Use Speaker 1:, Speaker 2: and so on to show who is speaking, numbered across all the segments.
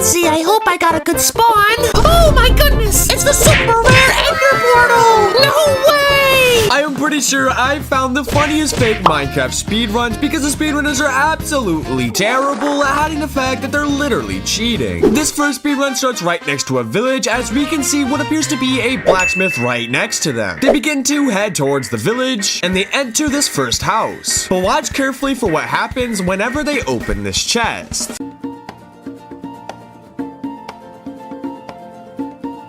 Speaker 1: see. I hope I got a good spawn. Oh my goodness! It's the super rare ender portal! No way!
Speaker 2: I am pretty sure I found the funniest fake Minecraft speedruns because the speedrunners are absolutely terrible at hiding the fact that they're literally cheating. This first speedrun starts right next to a village as we can see what appears to be a blacksmith right next to them. They begin to head towards the village and they enter this first house. But watch carefully for what happens whenever they open this chest.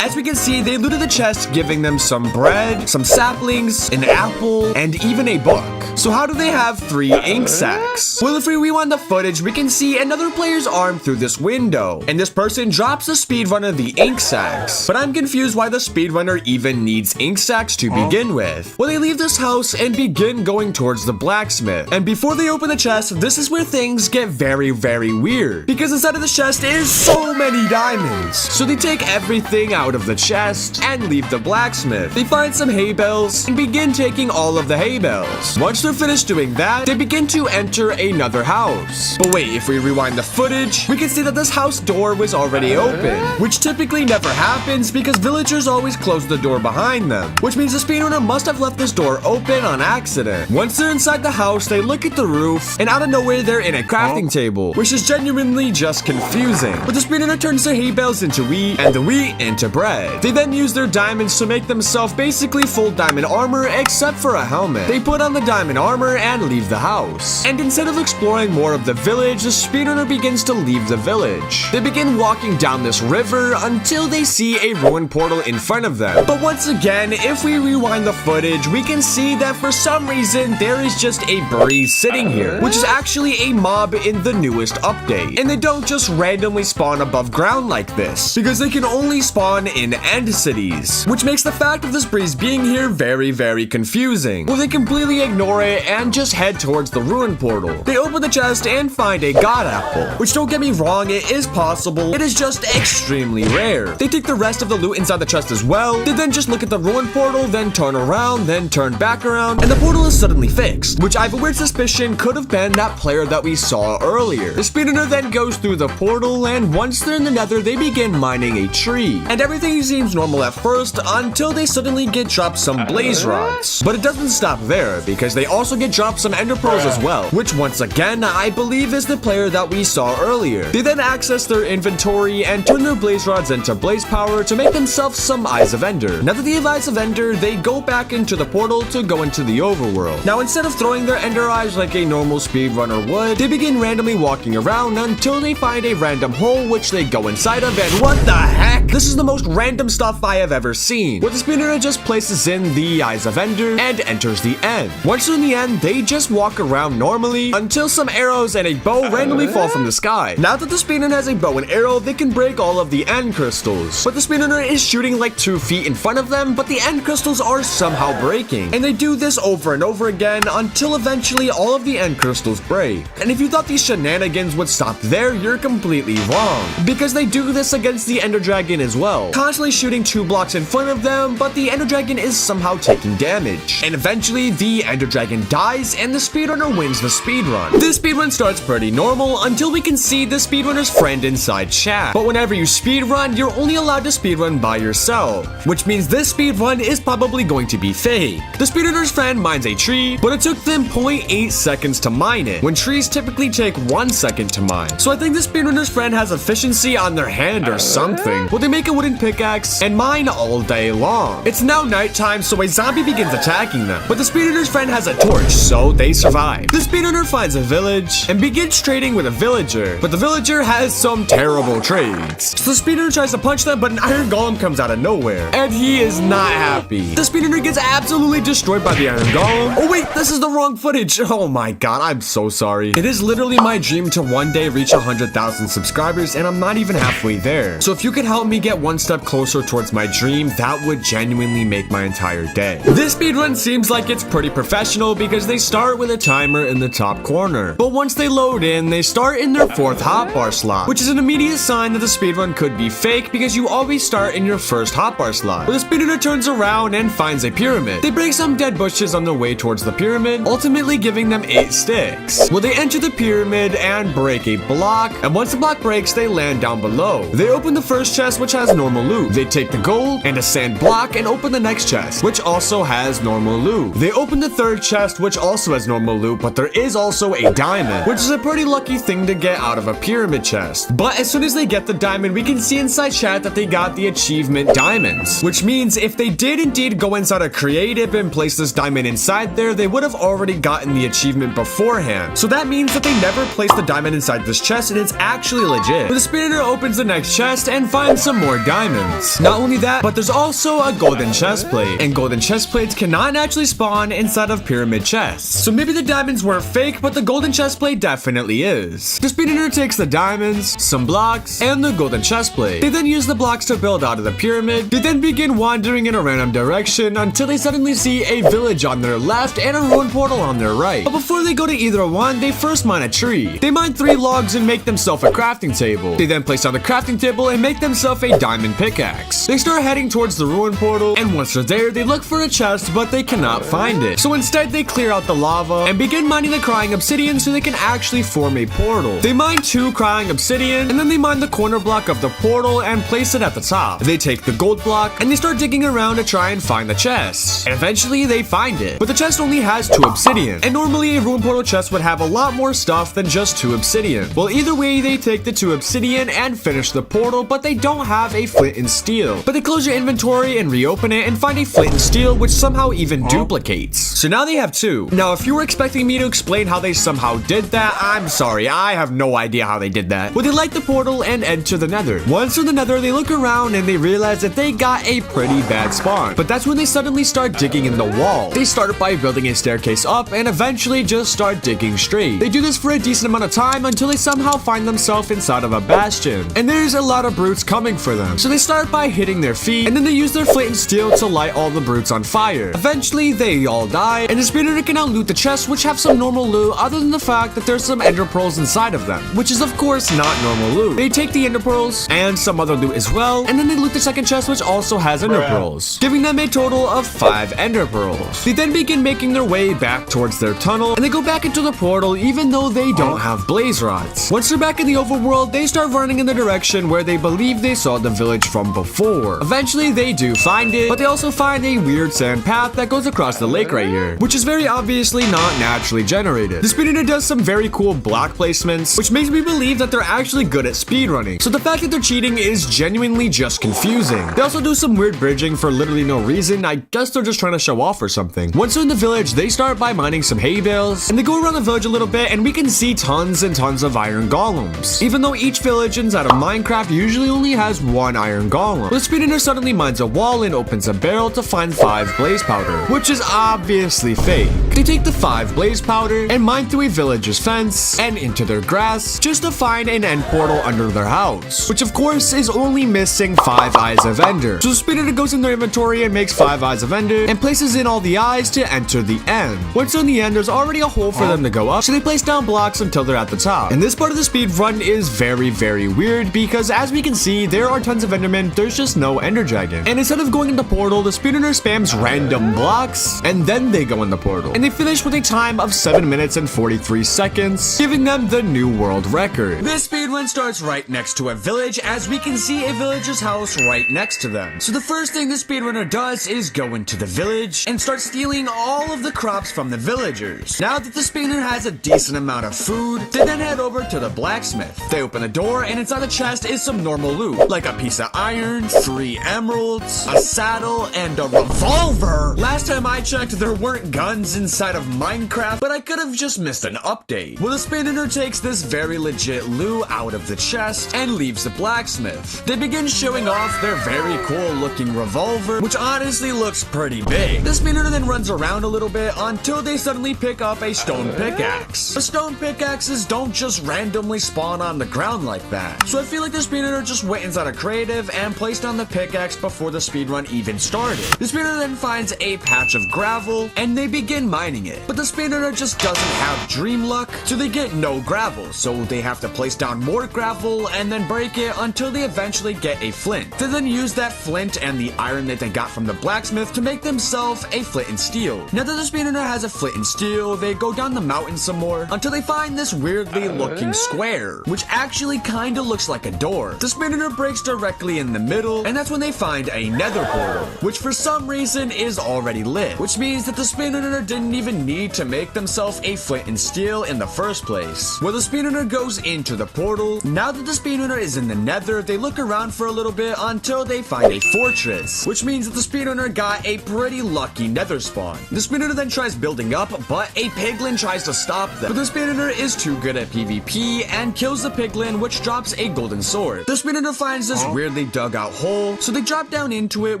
Speaker 2: As we can see, they looted the chest, giving them some bread, some saplings, an apple, and even a book. So how do they have 3 ink sacks? Well, if we rewind the footage, we can see another player's arm through this window, and this person drops the speedrunner the ink sacks. But I'm confused why the speedrunner even needs ink sacks to begin with. Well, they leave this house and begin going towards the blacksmith. And before they open the chest, this is where things get very weird. Because inside of the chest is so many diamonds. So they take everything out of the chest and leave the blacksmith. They find some hay bales and begin taking all of the hay bales. Once they're finished doing that, they begin to enter another house. But wait, if we rewind the footage, we can see that this house door was already open, which typically never happens because villagers always close the door behind them, which means the speedrunner must have left this door open on accident. Once they're inside the house, they look at the roof, and out of nowhere, they're in a crafting table, which is genuinely just confusing. But the speedrunner turns the hay bales into wheat, and the wheat into bread. They then use their diamonds to make themselves basically full diamond armor except for a helmet. They put on the diamond armor and leave the house. And instead of exploring more of the village, the speedrunner begins to leave the village. They begin walking down this river until they see a ruined portal in front of them. But once again, if we rewind the footage, we can see that for some reason there is just a breeze sitting here, which is actually a mob in the newest update. And they don't just randomly spawn above ground like this, because they can only spawn in end cities, which makes the fact of this breeze being here very confusing. Well, they completely ignore it and just head towards the ruined portal. They open the chest and find a god apple, which, don't get me wrong, it is possible. It is just extremely rare. They take the rest of the loot inside the chest as well. They then just look at the ruined portal, then turn around, then turn back around, and the portal is suddenly fixed, which I have a weird suspicion could have been that player that we saw earlier. The speedrunner then goes through the portal, and once they're in the nether, they begin mining a tree. And everything seems normal at first until they suddenly get dropped some blaze rods. But it doesn't stop there because they also get dropped some ender pearls as well, which once again I believe is the player that we saw earlier. They then access their inventory and turn their blaze rods into blaze power to make themselves some eyes of ender. Now that they have eyes of ender, they go back into the portal to go into the overworld. Now instead of throwing their ender eyes like a normal speedrunner would, they begin randomly walking around until they find a random hole which they go inside of, and what the heck? This is the most random stuff I have ever seen, where the speedrunner just places in the eyes of ender and enters the end. Once they're in the end, they just walk around normally until some arrows and a bow randomly fall from the sky. Now that the speedrunner has a bow and arrow, they can break all of the end crystals. But the speedrunner is shooting like 2 feet in front of them, but the end crystals are somehow breaking. And they do this over and over again until eventually all of the end crystals break. And if you thought these shenanigans would stop there, you're completely wrong, because they do this against the ender dragon as well, constantly shooting 2 blocks in front of them, but the ender dragon is somehow taking damage. And eventually the ender dragon dies and the speedrunner wins the speedrun. This speedrun starts pretty normal until we can see the speedrunner's friend inside chat. But whenever you speedrun, you're only allowed to speedrun by yourself, which means this speedrun is probably going to be fake. The speedrunner's friend mines a tree, but it took them 0.8 seconds to mine it, when trees typically take 1 second to mine. So I think the speedrunner's friend has efficiency on their hand or something. Well, they make a wooden pickaxe and mine all day long. It's now nighttime, so a zombie begins attacking them, but the speedrunner's friend has a torch, so they survive. The speedrunner finds a village and begins trading with a villager, but the villager has some terrible trades. So the speedrunner tries to punch them, but an iron golem comes out of nowhere, and he is not happy. The speedrunner gets absolutely destroyed by the iron golem. Oh wait, this is the wrong footage. Oh my god, I'm so sorry. It is literally my dream to one day reach 100,000 subscribers, and I'm not even halfway there. So if you could help me get one step step closer towards my dream, that would genuinely make my entire day. This speedrun seems like it's pretty professional because they start with a timer in the top corner. But once they load in, they start in their 4th hotbar slot, which is an immediate sign that the speedrun could be fake because you always start in your 1st hotbar slot. But the speedrunner turns around and finds a pyramid. They break some dead bushes on their way towards the pyramid, ultimately giving them 8 sticks. Well, they enter the pyramid and break a block, and once the block breaks, they land down below. They open the 1st chest, which has normal loot. They take the gold and a sand block and open the next chest, which also has normal loot. They open the 3rd chest, which also has normal loot, but there is also a diamond, which is a pretty lucky thing to get out of a pyramid chest. But as soon as they get the diamond, we can see inside chat that they got the achievement diamonds, which means if they did indeed go inside a creative and place this diamond inside there, they would have already gotten the achievement beforehand. So that means that they never placed the diamond inside this chest, and it's actually legit. But the speedrunner opens the next chest and finds some more diamonds. Not only that, but there's also a golden chest plate, and golden chest plates cannot naturally spawn inside of pyramid chests. So maybe the diamonds weren't fake, but the golden chest plate definitely is. The speedrunner takes the diamonds, some blocks, and the golden chest plate. They then use the blocks to build out of the pyramid. They then begin wandering in a random direction until they suddenly see a village on their left and a ruin portal on their right. But before they go to either one, they first mine a tree. They mine 3 logs and make themselves a crafting table. They then place on the crafting table and make themselves a diamond pickaxe. They start heading towards the ruin portal, and once they're there, they look for a chest, but they cannot find it. So instead, they clear out the lava and begin mining the crying obsidian so they can actually form a portal. They mine 2 crying obsidian, and then they mine the corner block of the portal and place it at the top. They take the gold block and they start digging around to try and find the chest. And eventually, they find it. But the chest only has 2 obsidian, and normally a ruin portal chest would have a lot more stuff than just 2 obsidian. Well, either way, they take the 2 obsidian and finish the portal, but they don't have a flint and steel. But they close your inventory and reopen it and find a flint and steel, which somehow even duplicates. So now they have 2. Now, if you were expecting me to explain how they somehow did that, I'm sorry, I have no idea how they did that. Well, they light the portal and enter the nether. Once in the nether, they look around and they realize that they got a pretty bad spawn. But that's when they suddenly start digging in the wall. They start by building a staircase up and eventually just start digging straight. They do this for a decent amount of time until they somehow find themselves inside of a bastion. And there's a lot of brutes coming for them. So they start by hitting their feet, and then they use their flint and steel to light all the brutes on fire. Eventually, they all die, and the speedrunner can now loot the chests, which have some normal loot other than the fact that there's some ender pearls inside of them, which is of course not normal loot. They take the ender pearls and some other loot as well, and then they loot the second chest, which also has ender pearls, giving them a total of 5 ender pearls. They then begin making their way back towards their tunnel, and they go back into the portal even though they don't have blaze rods. Once they're back in the overworld, they start running in the direction where they believe they saw the village from before. Eventually, they do find it, but they also find a weird sand path that goes across the lake right here, which is very obviously not naturally generated. The speedrunner does some very cool block placements, which makes me believe that they're actually good at speedrunning. So the fact that they're cheating is genuinely just confusing. They also do some weird bridging for literally no reason. I guess they're just trying to show off or something. Once they're in the village, they start by mining some hay bales, and they go around the village a little bit, and we can see tons and tons of iron golems. Even though each village inside of Minecraft usually only has 1 iron golem. The speedrunner suddenly mines a wall and opens a barrel to find 5 blaze powder, which is obviously fake. They take the 5 blaze powder and mine through a village's fence and into their grass just to find an end portal under their house, which of course is only missing 5 eyes of ender. So the speedrunner goes in their inventory and makes 5 eyes of ender and places in all the eyes to enter the end. Once they're in the end, there's already a hole for them to go up, so they place down blocks until they're at the top. And this part of the speed run is very, very weird because as we can see, there are tons of endermen, there's just no ender dragon. And instead of going in the portal, the speedrunner spams random blocks and then they go in the portal. And they finish with a time of 7 minutes and 43 seconds, giving them the new world record. This speedrun starts right next to a village, as we can see a villager's house right next to them. So the first thing the speedrunner does is go into the village and start stealing all of the crops from the villagers. Now that the speedrunner has a decent amount of food, they then head over to the blacksmith. They open the door and inside the chest is some normal loot, like a piece of iron, 3 emeralds, a saddle, and a revolver. Last time I checked, there weren't guns inside of Minecraft, but I could have just missed an update. Well, the speedrunner takes this very legit loot out of the chest and leaves the blacksmith. They begin showing off their very cool looking revolver, which honestly looks pretty big. The speedrunner then runs around a little bit until they suddenly pick up a stone pickaxe. The stone pickaxes don't just randomly spawn on the ground like that. So I feel like the speedrunner just went inside a creative initiative and placed down the pickaxe before the speedrun even started. The speedrunner then finds a patch of gravel and they begin mining it. But the speedrunner just doesn't have dream luck, so they get no gravel. So they have to place down more gravel and then break it until they eventually get a flint. They then use that flint and the iron that they got from the blacksmith to make themselves a flint and steel. Now that the speedrunner has a flint and steel, they go down the mountain some more until they find this weirdly looking square, which actually kinda looks like a door. The speedrunner breaks directly in the middle, and that's when they find a nether portal, which for some reason is already lit, which means that the speedrunner didn't even need to make themselves a flint and steel in the first place. Well, the speedrunner goes into the portal. Now that the speedrunner is in the nether, they look around for a little bit until they find a fortress, which means that the speedrunner got a pretty lucky nether spawn. The speedrunner then tries building up, but a piglin tries to stop them. But the speedrunner is too good at PvP and kills the piglin, which drops a golden sword. The speedrunner finds this weirdly dug out hole, so they drop down into it,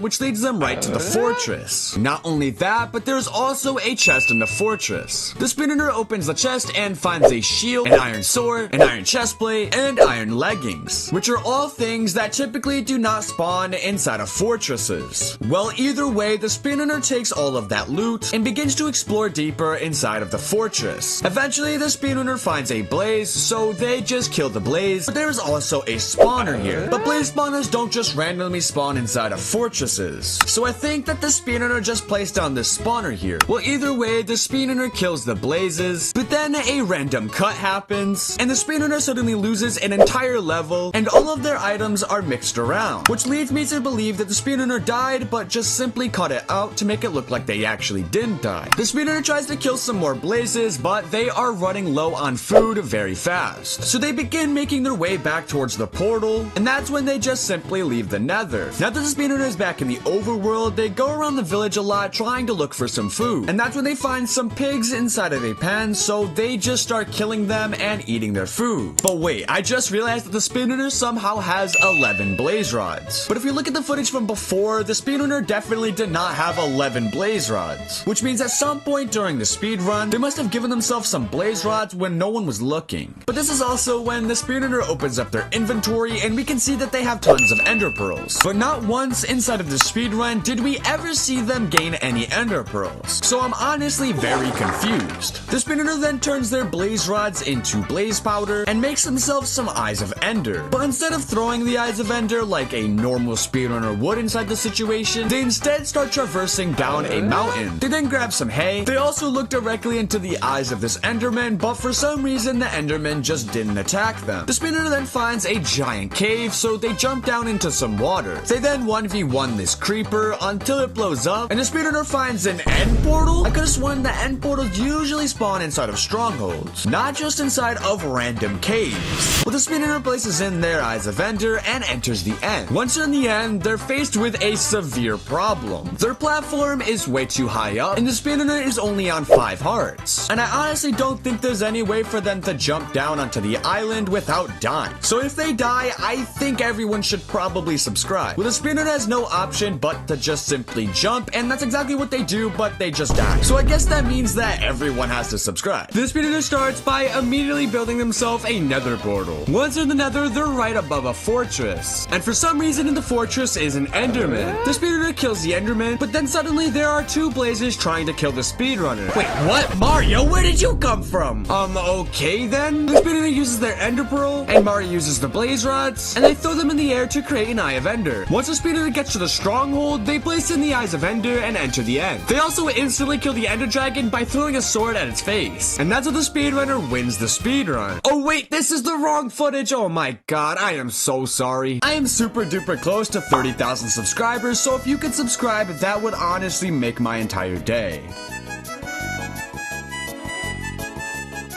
Speaker 2: which leads them right to the fortress. Not only that, but there's also a chest in the fortress. The speedrunner opens the chest and finds a shield, an iron sword, an iron chestplate, and iron leggings, which are all things that typically do not spawn inside of fortresses. Well, either way, the speedrunner takes all of that loot and begins to explore deeper inside of the fortress. Eventually, the speedrunner finds a blaze, so they just kill the blaze, but there is also a spawner here. But blaze spawners don't just randomly spawn inside of fortresses, so I think that the speedrunner just placed down this spawner here. Well, either way, the speedrunner kills the blazes, but then a random cut happens, and the speedrunner suddenly loses an entire level, and all of their items are mixed around, which leads me to believe that the speedrunner died, but just simply cut it out to make it look like they actually didn't die. The speedrunner tries to kill some more blazes, but they are running low on food very fast, so they begin making their way back towards the portal, and that's when they just simply leave the nether. Now that the speedrunner is back in the overworld, they go around the village a lot trying to look for some food, and that's when they find some pigs inside of a pen, so they just start killing them and eating their food. But wait, I just realized that the speedrunner somehow has 11 blaze rods. But if we look at the footage from before, the speedrunner definitely did not have 11 blaze rods, which means at some point during the speedrun, they must have given themselves some blaze rods when no one was looking. But this is also when the speedrunner opens up their inventory and we can see that they have tons of ender pearls. But not once inside of the speedrun did we ever see them gain any ender pearls. So I'm honestly very confused. The speedrunner then turns their blaze rods into blaze powder and makes themselves some eyes of ender. But instead of throwing the eyes of ender like a normal speedrunner would inside the situation, they instead start traversing down a mountain. They then grab some hay. They also look directly into the eyes of this enderman, but for some reason the enderman just didn't attack them. The speedrunner then finds a giant cave, so they jump down into some water. They then 1v1 this creeper until it blows up, and the speedrunner finds an end portal. I could have sworn the end portals usually spawn inside of strongholds, not just inside of random caves. Well, the speedrunner places in their eyes of ender and enters the end. Once they're in the end, they're faced with a severe problem. Their platform is way too high up, and the speedrunner is only on 5 hearts. And I honestly don't think there's any way for them to jump down onto the island without dying. So if they die, I think everyone should probably subscribe. Well, the speedrunner has no option but to just simply jump, and that's exactly what they do, but they just die. So I guess that means that everyone has to subscribe. The speedrunner starts by immediately building themselves a nether portal. Once in the nether, they're right above a fortress. And for some reason in the fortress is an enderman. The speedrunner kills the enderman, but then suddenly there are 2 blazers trying to kill the speedrunner. Wait, what? Mario, where did you come from? Okay then? The speedrunner uses their ender pearl, and Mario uses the blaze rods, and they throw them in the air to create an eye of ender. Once the speedrunner gets to the stronghold, they place in the eyes of ender and enter the end. They also instantly kill the ender dragon by throwing a sword at its face. And that's how the speedrunner wins the speedrun. Oh wait, this is the wrong footage. Oh my god, I am so sorry. I am super duper close to 30,000 subscribers, so if you could subscribe, that would honestly make my entire day.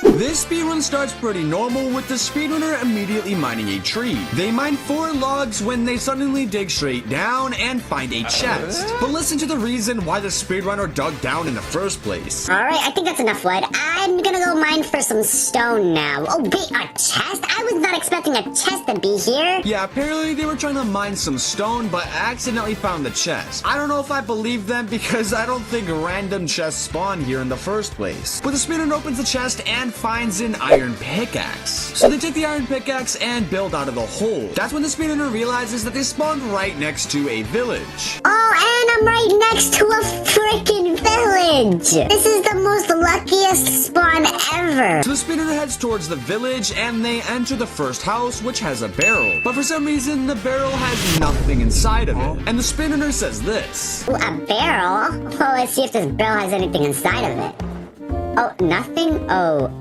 Speaker 2: This speedrun starts pretty normal with the speedrunner immediately mining a tree. They mine 4 logs when they suddenly dig straight down and find a chest. But listen to the reason why the speedrunner dug down in the first place.
Speaker 3: Alright, I think that's enough wood. I'm gonna go mine for some stone now. Oh wait, a chest? I was not expecting a chest to be here.
Speaker 2: Yeah, apparently they were trying to mine some stone, but accidentally found the chest. I don't know if I believe them because I don't think random chests spawn here in the first place. But the speedrunner opens the chest and finds an iron pickaxe. So they take the iron pickaxe and build out of the hole. That's when the speedrunner realizes that they spawned right next to a village.
Speaker 3: Oh, and I'm right next to a freaking village. This is the most luckiest spawn ever.
Speaker 2: So the speedrunner heads towards the village and they enter the first house, which has a barrel. But for some reason, the barrel has nothing inside of it. And the speedrunner says this.
Speaker 3: Ooh, a barrel? Oh, let's see if this barrel has anything inside of it. Oh, nothing? Oh,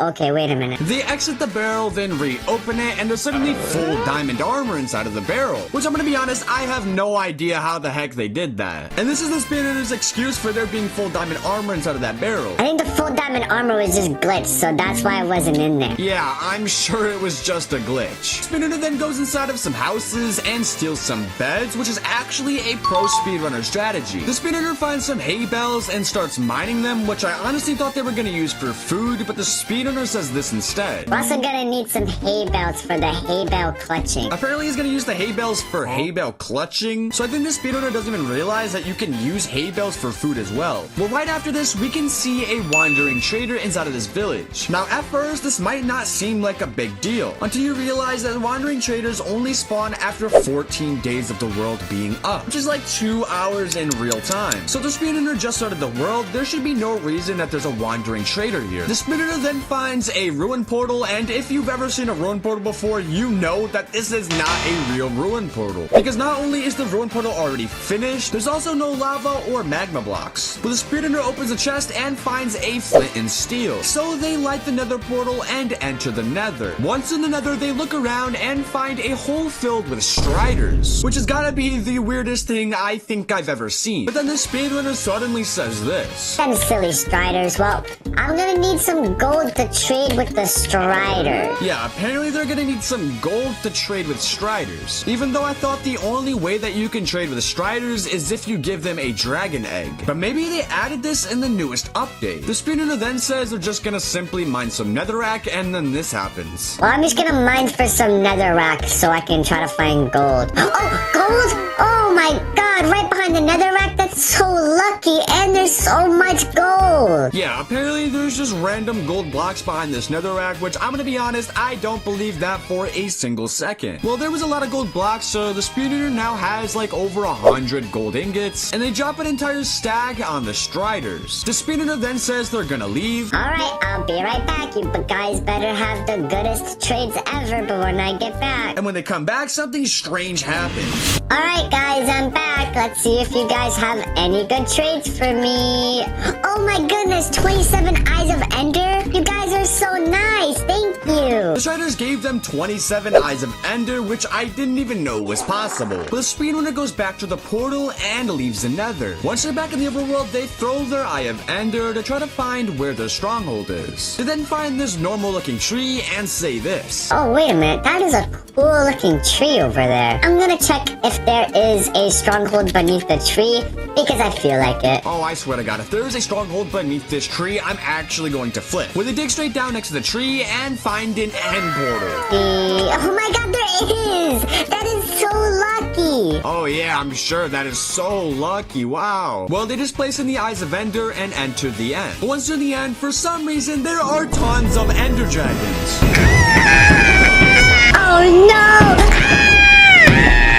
Speaker 3: okay, wait a minute.
Speaker 2: They exit the barrel, then reopen it, and there's suddenly full diamond armor inside of the barrel. Which I'm gonna be honest, I have no idea how the heck they did that. And this is the speedrunner's excuse for there being full diamond armor inside of that barrel.
Speaker 3: I think the full diamond armor was just glitched, so that's why it wasn't in there.
Speaker 2: Yeah, I'm sure it was just a glitch. Speedrunner then goes inside of some houses and steals some beds, which is actually a pro speedrunner strategy. The speedrunner finds some hay bales and starts mining them, which I honestly thought they were gonna use for food, but the speedrunner says this instead.
Speaker 3: We're also gonna need some hay bales for the hay bale clutching.
Speaker 2: Apparently he's gonna use the hay bales for hay bale clutching, so I think this speedrunner doesn't even realize that you can use hay bales for food as well. Well, right after this, we can see a wandering trader inside of this village. Now, at first, this might not seem like a big deal, until you realize that wandering traders only spawn after 14 days of the world being up, which is like 2 hours in real time. So if the speedrunner just started the world, there should be no reason that there's a wandering trader here. The speedrunner then finds a ruin portal, and if you've ever seen a ruin portal before, you know that this is not a real ruin portal. Because not only is the ruin portal already finished, there's also no lava or magma blocks. But the speedrunner opens a chest and finds a flint and steel. So they light the nether portal and enter the nether. Once in the nether, they look around and find a hole filled with striders, which has gotta be the weirdest thing I think I've ever seen. But then the speedrunner suddenly says this.
Speaker 3: Them silly striders. Well, I'm gonna need some gold to trade with the strider.
Speaker 2: Yeah, apparently they're gonna need some gold to trade with striders. Even though I thought the only way that you can trade with striders is if you give them a dragon egg. But maybe they added this in the newest update. The speedrunner then says they're just gonna simply mine some netherrack, and then this happens.
Speaker 3: Well, I'm just gonna mine for some netherrack so I can try to find gold. Oh, gold? Oh my god, right behind the netherrack? That's so lucky, and there's so much gold.
Speaker 2: Yeah, apparently there's just random gold blocks behind this netherrack, which I'm gonna be honest, I don't believe that for a single second. Well, there was a lot of gold blocks, so the speedrunner now has like over 100 gold ingots, and they drop an entire stack on the striders. The speedrunner then says they're gonna leave.
Speaker 3: Alright, I'll be right back. You guys better have the goodest trades ever, but when I get back.
Speaker 2: And when they come back, something strange happens.
Speaker 3: Alright guys, I'm back. Let's see if you guys have any good trades for me. Oh my goodness, 27 Eyes of Ender? You guys are so nice. Thank you.
Speaker 2: The striders gave them 27 Eyes of Ender, which I didn't even know was possible. But the speedrunner goes back to the portal and leaves the nether. Once they're back in the overworld, they throw their Eye of Ender to try to find where their stronghold is. They then find this normal looking tree and say this.
Speaker 3: Oh, wait a minute. That is a cool looking tree over there. I'm gonna check if there is a stronghold beneath the tree because I feel like it.
Speaker 2: Oh, I swear to God, if there is a stronghold beneath this tree, I'm actually going to flip. Well, they dig straight down next to the tree and find an end portal.
Speaker 3: Oh my god, there is! That is so lucky!
Speaker 2: Oh yeah, I'm sure that is so lucky, wow. Well, they just place in the Eyes of Ender and enter the end. Once you're in the end, for some reason, there are tons of Ender Dragons.
Speaker 3: Oh no!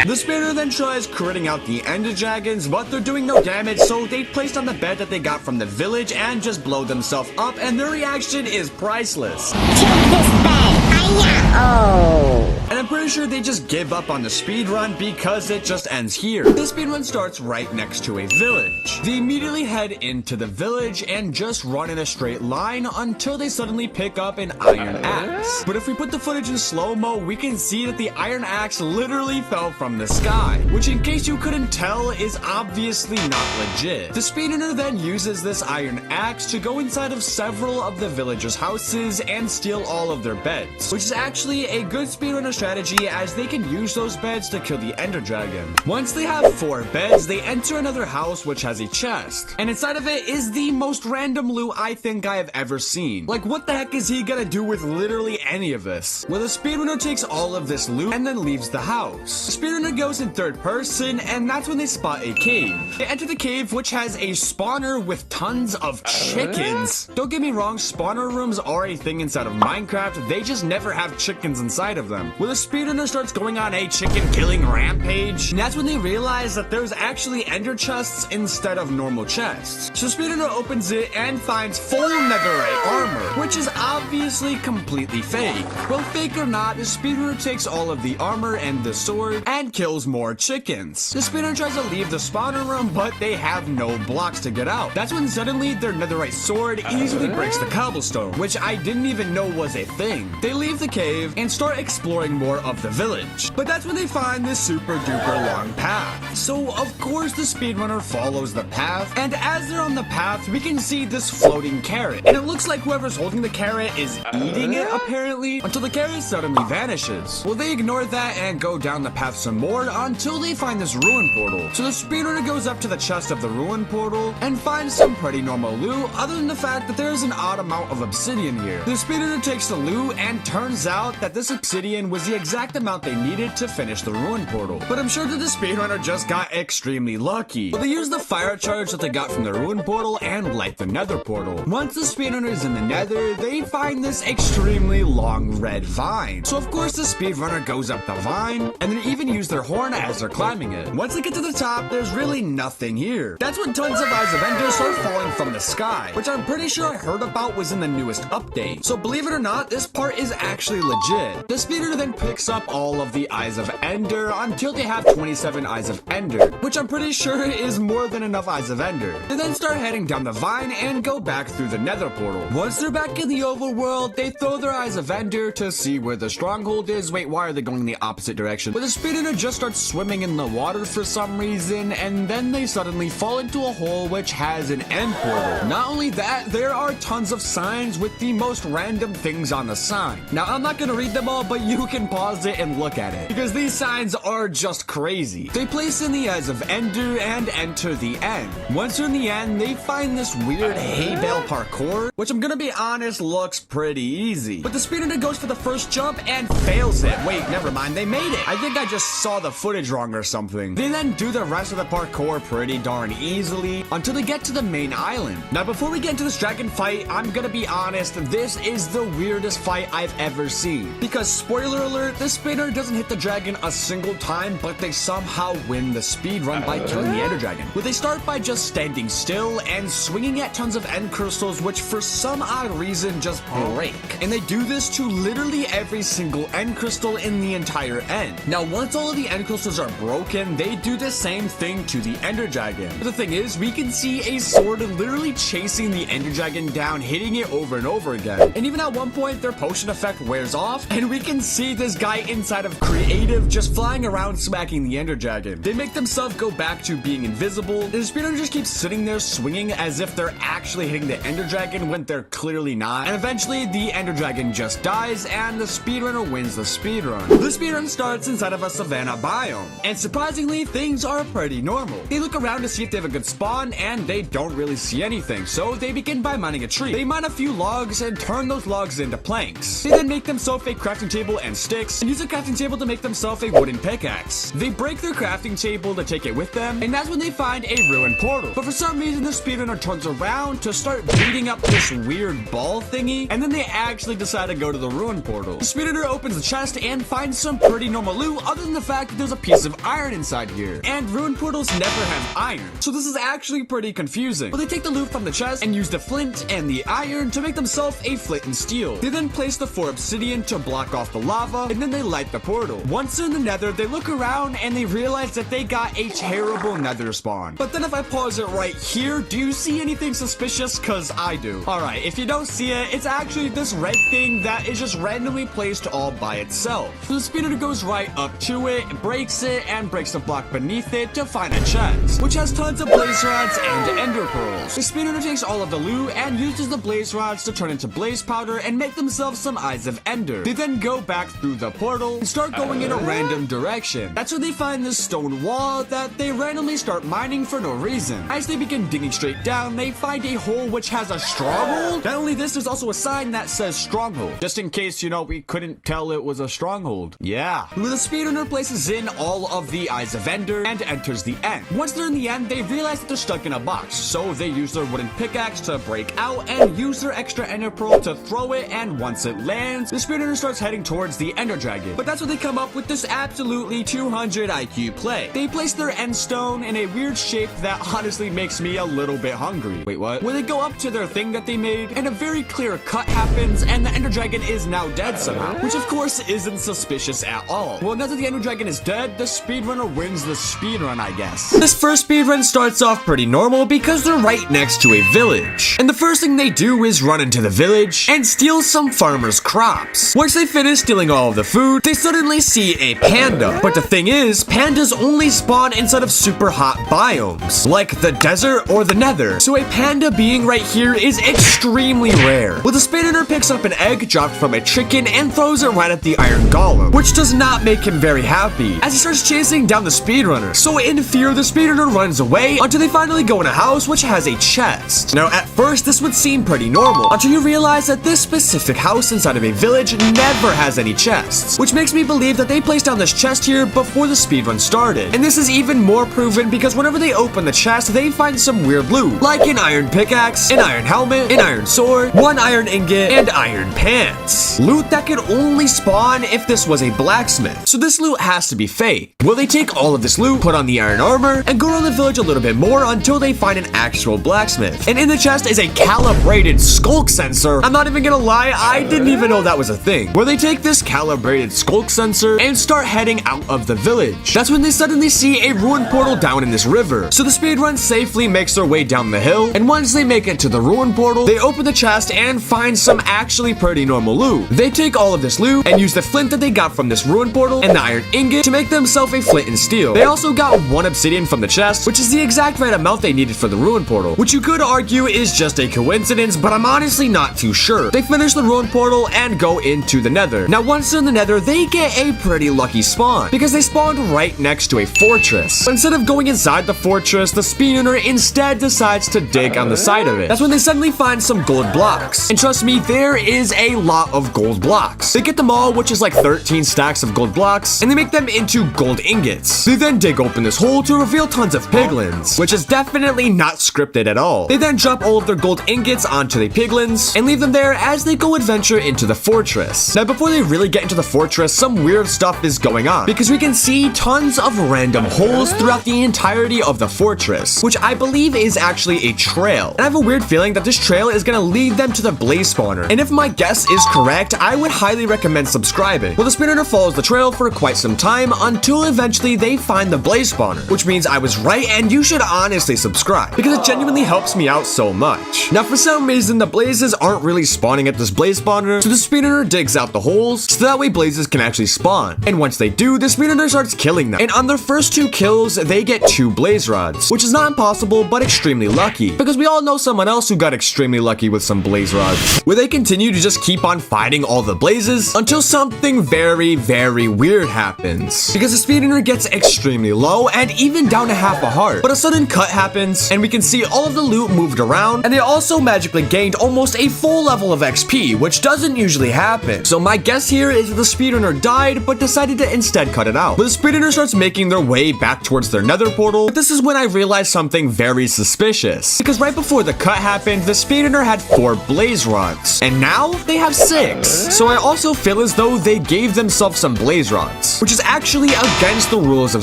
Speaker 2: The speedrunner then tries critting out the Ender Dragons, but they're doing no damage, so they placed on the bed that they got from the village and just blow themselves up, and their reaction is priceless.
Speaker 3: Take this bed! Hiya! Oh.
Speaker 2: And I'm pretty sure they just give up on the speedrun because it just ends here. The speedrun starts right next to a village. They immediately head into the village and just run in a straight line until they suddenly pick up an iron axe. But if we put the footage in slow-mo, we can see that the iron axe literally fell from the sky, which in case you couldn't tell is obviously not legit. The speedrunner then uses this iron axe to go inside of several of the villagers' houses and steal all of their beds, which is actually a good speedrunner strategy energy as they can use those beds to kill the ender dragon. Once they have 4 beds, they enter another house which has a chest. And inside of it is the most random loot I think I have ever seen. Like, what the heck is he gonna do with literally any of this? Well, the speedrunner takes all of this loot and then leaves the house. The speedrunner goes in 3rd person, and that's when they spot a cave. They enter the cave, which has a spawner with tons of chickens. Don't get me wrong, spawner rooms are a thing inside of Minecraft. They just never have chickens inside of them. Well, the speedrunner starts going on a chicken killing rampage, and that's when they realize that there's actually ender chests instead of normal chests. So speedrunner opens it and finds full netherite armor, which is obviously completely fake. Well, fake or not, the speedrunner takes all of the armor and the sword and kills more chickens. The speedrunner tries to leave the spawner room, but they have no blocks to get out. That's when suddenly their netherite sword easily breaks the cobblestone, which I didn't even know was a thing. They leave the cave and start exploring more of the village. But that's when they find this super duper long path. So of course the speedrunner follows the path, and as they're on the path, we can see this floating carrot. And it looks like whoever's holding the carrot is eating it apparently, until the carrot suddenly vanishes. Well, they ignore that and go down the path some more until they find this ruin portal. So the speedrunner goes up to the chest of the ruin portal and finds some pretty normal loot, other than the fact that there's an odd amount of obsidian here. The speedrunner takes the loot, and turns out that this obsidian was the exact amount they needed to finish the ruin portal. But I'm sure that the speedrunner just got extremely lucky. But they use the fire charge that they got from the ruin portal and light the nether portal. Once the speedrunner is in the nether, they find this extremely long red vine. So of course the speedrunner goes up the vine, and they even use their horn as they're climbing it. Once they get to the top, there's really nothing here. That's when tons of eyes of ender start falling from the sky, which I'm pretty sure I heard about was in the newest update. So believe it or not, this part is actually legit. The speedrunner then picks up all of the eyes of ender until they have 27 eyes of ender, which I'm pretty sure is more than enough eyes of ender. They then start heading down the vine and go back through the nether portal. Once they're back in the overworld, they throw their eyes of ender to see where the stronghold is. Wait, why are they going the opposite direction? But the speedrunner just starts swimming in the water for some reason, and then they suddenly fall into a hole which has an end portal. Not only that, there are tons of signs with the most random things on the sign. Now, I'm not gonna read them all, but you can pause it and look at it, because these signs are just crazy. They place in the eyes of ender and enter the end. Once they're in the end, they find this weird hay bale parkour, which I'm gonna be honest, looks pretty easy. But the speedrunner goes for the first jump and fails it. Wait, never mind, they made it. I think I just saw the footage wrong or something. They then do the rest of the parkour pretty darn easily until they get to the main island. Now, before we get into this dragon fight, I'm gonna be honest, this is the weirdest fight I've ever seen. Because, spoiler alert, the speedrunner doesn't hit the dragon a single time, but they somehow win the speedrun by killing the ender dragon. Well, they start by just standing still and swinging at tons of end crystals, which for some odd reason just break. And they do this to literally every single end crystal in the entire end. Now, once all of the end crystals are broken, they do the same thing to the ender dragon. But the thing is, we can see a sword literally chasing the ender dragon down, hitting it over and over again. And even at one point, their potion effect wears off, and we can see this guy inside of creative just flying around smacking the ender dragon. They make themselves go back to being invisible, and the speedrunner just keeps sitting there swinging as if they're actually hitting the ender dragon when they're clearly not. And eventually, the ender dragon just dies, and the speedrunner wins the speedrun. The speedrun starts inside of a savanna biome, and surprisingly, things are pretty normal. They look around to see if they have a good spawn, and they don't really see anything, so they begin by mining a tree. They mine a few logs and turn those logs into planks. They then make themselves a crafting table and sticks, and use the crafting table to make themselves a wooden pickaxe. They break their crafting table to take it with them, and that's when they find a ruined portal. But for some reason, the speedrunner turns around to start beating up this weird ball thingy, and then they actually decide to go to the ruined portal. The speedrunner opens the chest and finds some pretty normal loot, other than the fact that there's a piece of iron inside here. And ruined portals never have iron, so this is actually pretty confusing. But they take the loot from the chest and use the flint and the iron to make themselves a flint and steel. They then place the 4 obsidian to block off the lava, and then they light the portal. Once they're in the nether, they look around and they realize that they got a terrible nether spawn. But then if I pause it right here, do you see anything suspicious? Cause I do. Alright, if you don't see it, it's actually this red thing that is just randomly placed all by itself. So the speedrunner goes right up to it, breaks it, and breaks the block beneath it to find a chest, which has tons of blaze rods and ender pearls. The speedrunner takes all of the loot and uses the blaze rods to turn into blaze powder and make themselves some eyes of ender. They then go back through the portal and start going in a random direction. That's where they find this stone wall that they randomly start mining for no reason. As they begin digging straight down, they find a hole which has a stronghold. Not only this, there's also a sign that says stronghold, just in case, you know, we couldn't tell it was a stronghold. Yeah. The speedrunner places in all of the Eyes of Ender and enters the end. Once they're in the end, they realize that they're stuck in a box, so they use their wooden pickaxe to break out and use their extra ender pearl to throw it, and once it lands, the speedrunner starts heading towards the ender dragon. But that's when they come up with this absolutely 200 IQ play. They place their end stone in a weird shape that honestly makes me a little bit hungry. Wait, what? Where they go up to their thing that they made, and a very clear cut happens, and the ender dragon is now dead somehow, which of course isn't suspicious at all. Well, now that the ender dragon is dead, the speedrunner wins the speedrun, I guess. This first speedrun starts off pretty normal because they're right next to a village, and the first thing they do is run into the village and steal some farmers' crops. Once they finish stealing all of the food, they suddenly see a panda. But the thing is, pandas only spawn inside of super hot biomes, like the desert or the nether, so a panda being right here is extremely rare. Well, the speedrunner picks up an egg dropped from a chicken and throws it right at the iron golem, which does not make him very happy, as he starts chasing down the speedrunner. So in fear, the speedrunner runs away until they finally go in a house which has a chest. Now, at first, this would seem pretty normal until you realize that this specific house inside of a village never has any chests, which makes me believe that they placed down this chest here before the speedrun started. And this is even more proven because whenever they open the chest, they find some weird loot, like an iron pickaxe, an iron helmet, an iron sword, one iron ingot, and iron pants. Loot that could only spawn if this was a blacksmith, so this loot has to be fake. Well, they take all of this loot, put on the iron armor, and go around the village a little bit more until they find an actual blacksmith. And in the chest is a calibrated skulk sensor. I'm not even gonna lie, I didn't even know that was a thing. Where they take this calibrated skulk sensor and start heading out of the village. That's when they suddenly see a ruin portal down in this river. So the speedrun safely makes their way down the hill, and once they make it to the ruin portal, they open the chest and find some actually pretty normal loot. They take all of this loot and use the flint that they got from this ruin portal and the iron ingot to make themselves a flint and steel. They also got one obsidian from the chest, which is the exact right amount they needed for the ruin portal, which you could argue is just a coincidence, but I'm honestly not too sure. They finish the ruin portal and go into the nether. Now, once they're in the nether, they get a pretty lucky spawn because they spawned right next to a fortress. But instead of going inside the fortress, the speedrunner instead decides to dig on the side of it. That's when they suddenly find some gold blocks. And trust me, there is a lot of gold blocks. They get them all, which is like 13 stacks of gold blocks, and they make them into gold ingots. They then dig open this hole to reveal tons of piglins, which is definitely not scripted at all. They then drop all of their gold ingots onto the piglins and leave them there as they go adventure into the fortress. Now, before they really get into the fortress, some weird stuff is going on because we can see tons of random holes throughout the entirety of the fortress, which I believe is actually a trail. And I have a weird feeling that this trail is gonna lead them to the blaze spawner. And if my guess is correct, I would highly recommend subscribing. Well, the speedrunner follows the trail for quite some time until eventually they find the blaze spawner, which means I was right and you should honestly subscribe because it genuinely helps me out so much. Now, for some reason, the blazes aren't really spawning at this blaze spawner, so the speedrunner digs out the holes so that way blazes can actually spawn. And once they do, the speedrunner starts killing them. And on their first 2 kills, they get 2 blaze rods, which is not impossible, but extremely lucky because we all know someone else who got extremely lucky with some blaze rods. Where they continue to just keep on fighting all the blazes until something very, very weird happens. Because the speedrunner gets extremely low and even down to half a heart. But a sudden cut happens and we can see all of the loot moved around, and they also magically gained almost a full level of XP, which doesn't usually happen. So my guess here is that the speedrunner died but decided to instead cut it out. But the speedrunner starts making their way back towards their nether portal, but this is when I realized something very suspicious. Because right before the cut happened, the speedrunner had 4 blaze rods, and now they have 6. So I also feel as though they gave themselves some blaze rods, which is actually against the rules of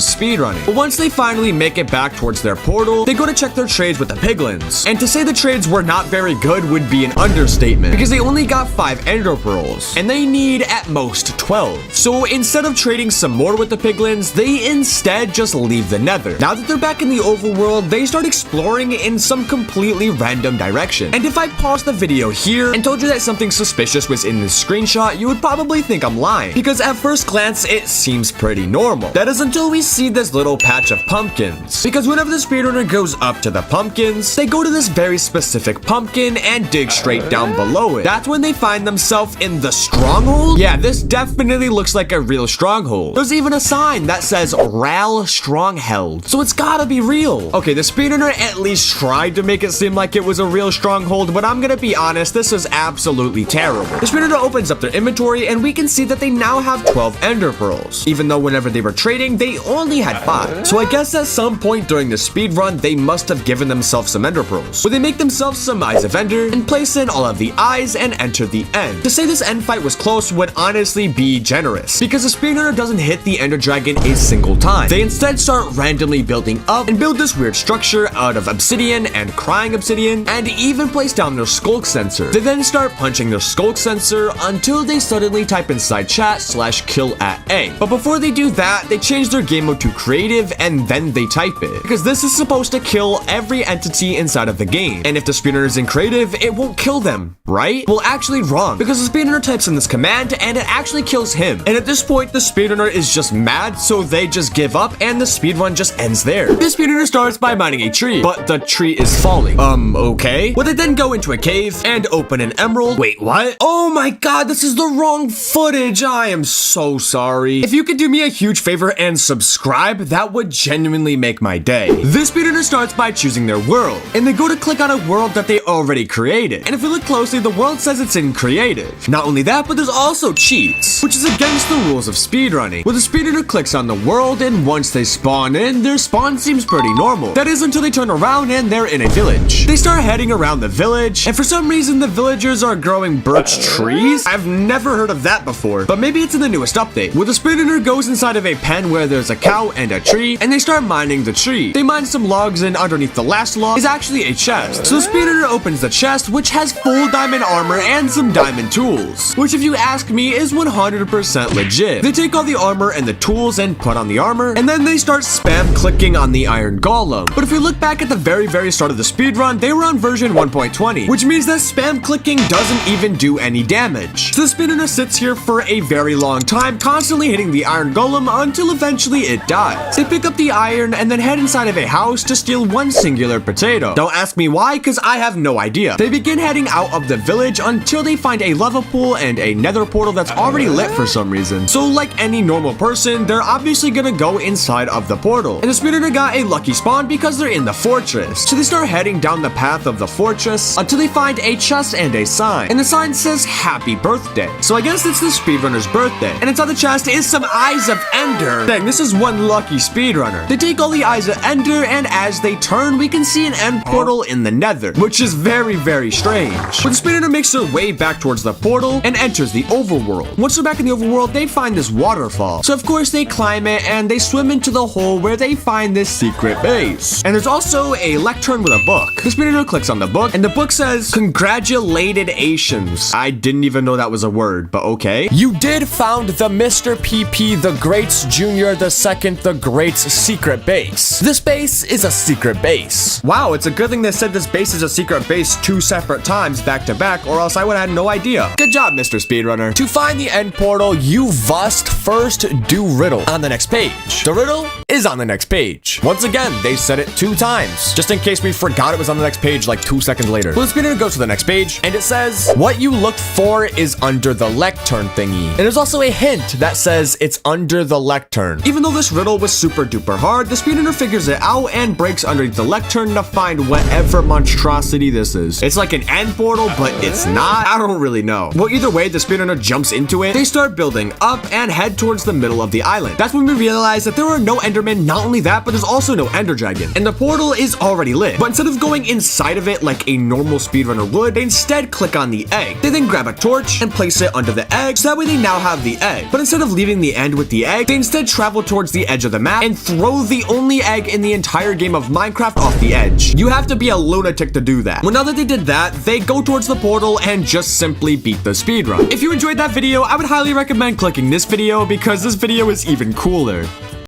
Speaker 2: speedrunning. But once they finally make it back towards their portal, they go to check their trades with the piglins. And to say the trades were not very good would be an understatement, because they only got 5 ender pearls, and they need at most 12. So instead of trading some more with the piglins, they instead just leave the nether. Now that they're back in the overworld, they start exploring in some completely random direction. And if I paused the video here and told you that something suspicious was in this screenshot, you would probably think I'm lying, because at first first glance, it seems pretty normal. That is until we see this little patch of pumpkins. Because whenever the speedrunner goes up to the pumpkins, they go to this very specific pumpkin and dig straight down below it. That's when they find themselves in the stronghold? Yeah, this definitely looks like a real stronghold. There's even a sign that says Ral Stronghold, so it's gotta be real. Okay, the speedrunner at least tried to make it seem like it was a real stronghold, but I'm gonna be honest, this is absolutely terrible. The speedrunner opens up their inventory and we can see that they now have 12 ender pearls, even though whenever they were trading, they only had 5. So I guess at some point during the speed run, they must have given themselves some ender pearls, where they make themselves some eyes of ender and place in all of the eyes and enter the end. To say this end fight was close would honestly be generous, because the speedrunner doesn't hit the ender dragon a single time. They instead start randomly building up and build this weird structure out of obsidian and crying obsidian, and even place down their skulk sensor. They then start punching their skulk sensor until they suddenly type inside chat /kill@A. But before they do that, they change their game mode to creative and then they type it, because this is supposed to kill every entity inside of the game. And if the speedrunner is in creative, it won't kill them, right? Well, actually wrong, because the speedrunner types in this command and it actually kills him. And at this point, the speedrunner is just mad, so they just give up and the speedrun just ends there. The speedrunner starts by mining a tree, but the tree is falling. Okay. Well, they then go into a cave and open an emerald. Wait, what? Oh my god, this is the wrong footage. I am so sorry. If you could do me a huge favor and subscribe, that would genuinely make my day. This speedrunner starts by choosing their world, and they go to click on a world that they already created. And if we look closely, the world says it's in creative. Not only that, but there's also cheats, which is against the rules of speedrunning, where the speedrunner clicks on the world, and once they spawn in, their spawn seems pretty normal. That is until they turn around and they're in a village. They start heading around the village, and for some reason, the villagers are growing birch trees. I've never heard of that before, but maybe it's in the newest update, where the speedrunner goes inside of a pen where there's a cow and a tree, and they start mining the tree. They mine some logs, and underneath the last log is actually a chest. So the speedrunner opens the chest, which has full diamond armor and some diamond tools, which if you ask me is 100% legit. They take all the armor and the tools and put on the armor, and then they start spam clicking on the iron golem. But if we look back at the very start of the speedrun, they were on version 1.20, which means that spam clicking doesn't even do any damage. So the speedrunner sits here for a very long time, constantly hitting the iron golem until eventually it dies. They pick up the iron and then head inside of a house to steal one singular potato. Don't ask me why, because I have no idea. They begin heading out of the village until they find a lava pool and a nether portal that's already lit for some reason. So like any normal person, they're obviously gonna go inside of the portal. And the speedrunner got a lucky spawn because they're in the fortress. So they start heading down the path of the fortress until they find a chest and a sign. And the sign says happy birthday. So I guess it's the speedrunner's birthday. And inside the chest is some eyes of ender. Dang, this is one lucky speedrunner. They take all the eyes of ender, and as they turn, we can see an end portal in the nether, which is very strange. But the speedrunner makes their way back towards the portal and enters the overworld. Once they're back in the overworld, they find this waterfall. So of course they climb it and they swim into the hole where they find this secret base. And there's also a lectern with a book. The speedrunner clicks on the book and the book says, "Congratulations." I didn't even know that was a word, but okay. "You did found the Mr. PP the Great's Jr. the Second the Great's secret base. This base is a secret base." Wow, it's a good thing they said this base is a secret base 2 separate times back to back, or else I would have had no idea. Good job, Mr. Speedrunner. To find the end portal, you must first do riddle on the next page. The riddle is on the next page. Once again, they said it 2 times, just in case we forgot it was on the next page like 2 seconds later. Well, the speedrunner goes to the next page, and it says, "What you looked for is under the lectern thingy." And there's also a hint that says it's under the lectern. Even though this riddle was super duper hard, the speedrunner figures it out and breaks underneath the lectern to find whatever monstrosity this is. It's like an end portal, but it's not. I don't really know. Well, either way, the speedrunner jumps into it. They start building up and head towards the middle of the island. That's when we realize that there are no endermen. Not only that, but there's also no ender dragon. And the portal is already lit. But instead of going inside of it like a normal speedrunner would, they instead click on the egg. They then grab a torch and place it under the egg, so that way they now have the egg. But instead of leaving the end with the egg, they instead travel towards the edge of the map and throw the only egg in the entire game of Minecraft off the edge. You have to be a lunatic to do that. Well, now that they did that, they go towards the portal and just simply beat the speedrun. If you enjoyed that video, I would highly recommend clicking this video because this video is even cooler.